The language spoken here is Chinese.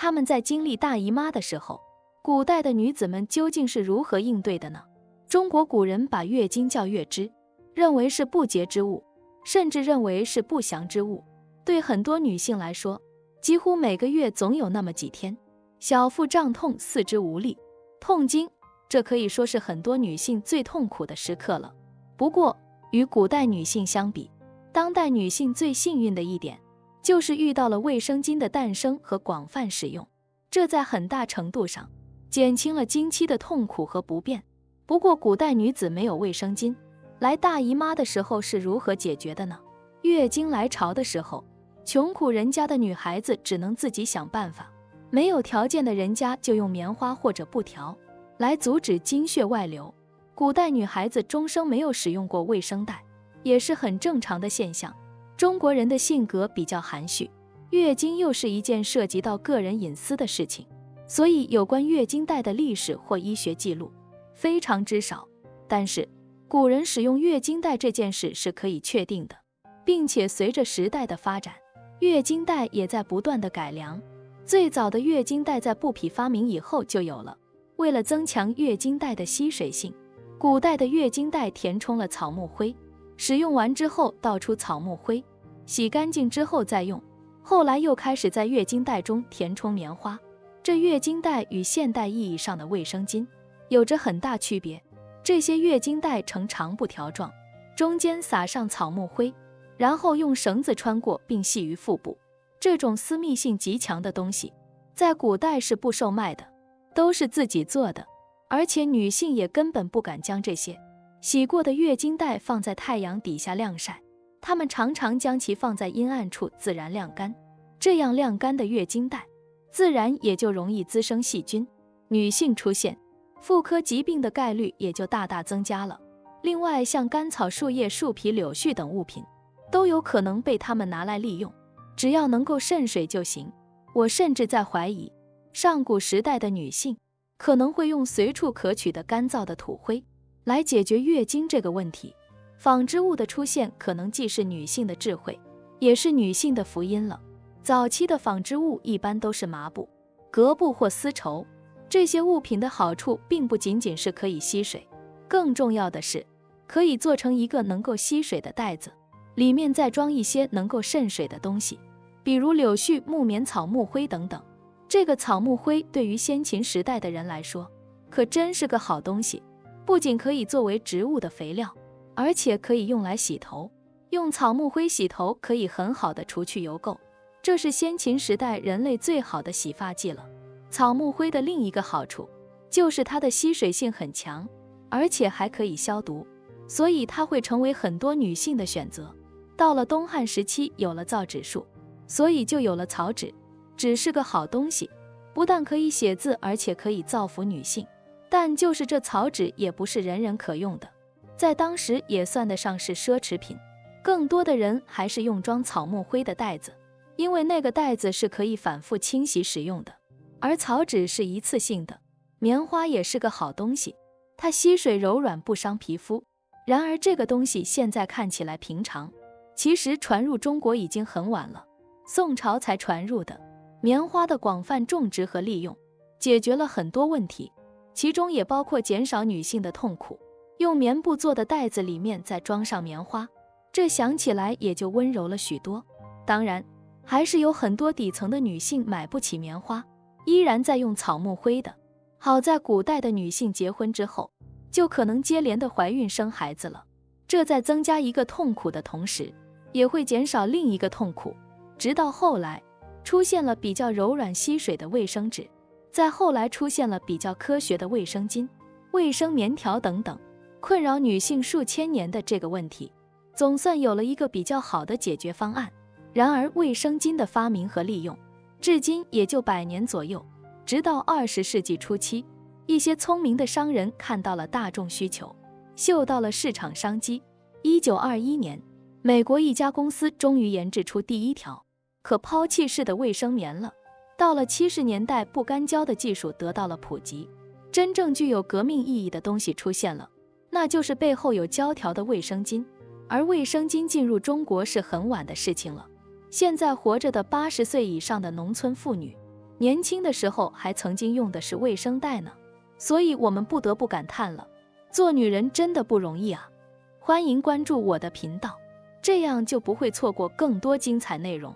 她们在经历大姨妈的时候，古代的女子们究竟是如何应对的呢？中国古人把月经叫月支，认为是不洁之物，甚至认为是不祥之物。对很多女性来说，几乎每个月总有那么几天，小腹胀痛、四肢无力、痛经，这可以说是很多女性最痛苦的时刻了。不过，与古代女性相比，当代女性最幸运的一点，就是遇到了卫生巾的诞生和广泛使用，这在很大程度上减轻了经期的痛苦和不便。不过，古代女子没有卫生巾，来大姨妈的时候是如何解决的呢？月经来潮的时候，穷苦人家的女孩子只能自己想办法，没有条件的人家就用棉花或者布条来阻止经血外流。古代女孩子终生没有使用过卫生带，也是很正常的现象。中国人的性格比较含蓄，月经又是一件涉及到个人隐私的事情，所以有关月经带的历史或医学记录非常之少。但是古人使用月经带这件事是可以确定的，并且随着时代的发展，月经带也在不断的改良。最早的月经带在布匹发明以后就有了。为了增强月经带的吸水性，古代的月经带填充了草木灰，使用完之后倒出草木灰，洗干净之后再用。后来又开始在月经带中填充棉花。这月经带与现代意义上的卫生巾有着很大区别。这些月经带呈长布条状，中间撒上草木灰，然后用绳子穿过并系于腹部。这种私密性极强的东西，在古代是不售卖的，都是自己做的，而且女性也根本不敢将这些洗过的月经带放在太阳底下晾晒，她们常常将其放在阴暗处自然晾干。这样晾干的月经带，自然也就容易滋生细菌，女性出现妇科疾病的概率也就大大增加了。另外，像干草、树叶、树皮、柳絮等物品，都有可能被他们拿来利用，只要能够渗水就行。我甚至在怀疑，上古时代的女性可能会用随处可取的干燥的土灰来解决月经这个问题。纺织物的出现可能既是女性的智慧，也是女性的福音了。早期的纺织物一般都是麻布、革布或丝绸，这些物品的好处并不仅仅是可以吸水，更重要的是可以做成一个能够吸水的袋子，里面再装一些能够渗水的东西，比如柳絮、木棉、草木灰等等。这个草木灰对于先秦时代的人来说，可真是个好东西，不仅可以作为植物的肥料，而且可以用来洗头。用草木灰洗头可以很好的除去油垢，这是先秦时代人类最好的洗发剂了。草木灰的另一个好处就是它的吸水性很强，而且还可以消毒，所以它会成为很多女性的选择。到了东汉时期，有了造纸术，所以就有了草纸。纸是个好东西，不但可以写字，而且可以造福女性。但就是这草纸也不是人人可用的，在当时也算得上是奢侈品。更多的人还是用装草木灰的袋子，因为那个袋子是可以反复清洗使用的，而草纸是一次性的。棉花也是个好东西，它吸水柔软，不伤皮肤。然而这个东西现在看起来平常，其实传入中国已经很晚了，宋朝才传入的。棉花的广泛种植和利用，解决了很多问题，其中也包括减少女性的痛苦。用棉布做的袋子里面再装上棉花，这想起来也就温柔了许多。当然，还是有很多底层的女性买不起棉花，依然在用草木灰的。好在古代的女性结婚之后，就可能接连的怀孕生孩子了，这在增加一个痛苦的同时，也会减少另一个痛苦。直到后来出现了比较柔软吸水的卫生纸，再后来出现了比较科学的卫生巾、卫生棉条等等，困扰女性数千年的这个问题，总算有了一个比较好的解决方案。然而卫生巾的发明和利用，至今也就100年左右。直到20世纪初期，一些聪明的商人看到了大众需求，嗅到了市场商机。1921年，美国一家公司终于研制出第一条可抛弃式的卫生棉了。到了70年代，不干胶的技术得到了普及，真正具有革命意义的东西出现了，那就是背后有胶条的卫生巾。而卫生巾进入中国是很晚的事情了，现在活着的80岁以上的农村妇女年轻的时候还曾经用的是卫生袋呢。所以我们不得不感叹了，做女人真的不容易啊！欢迎关注我的频道，这样就不会错过更多精彩内容。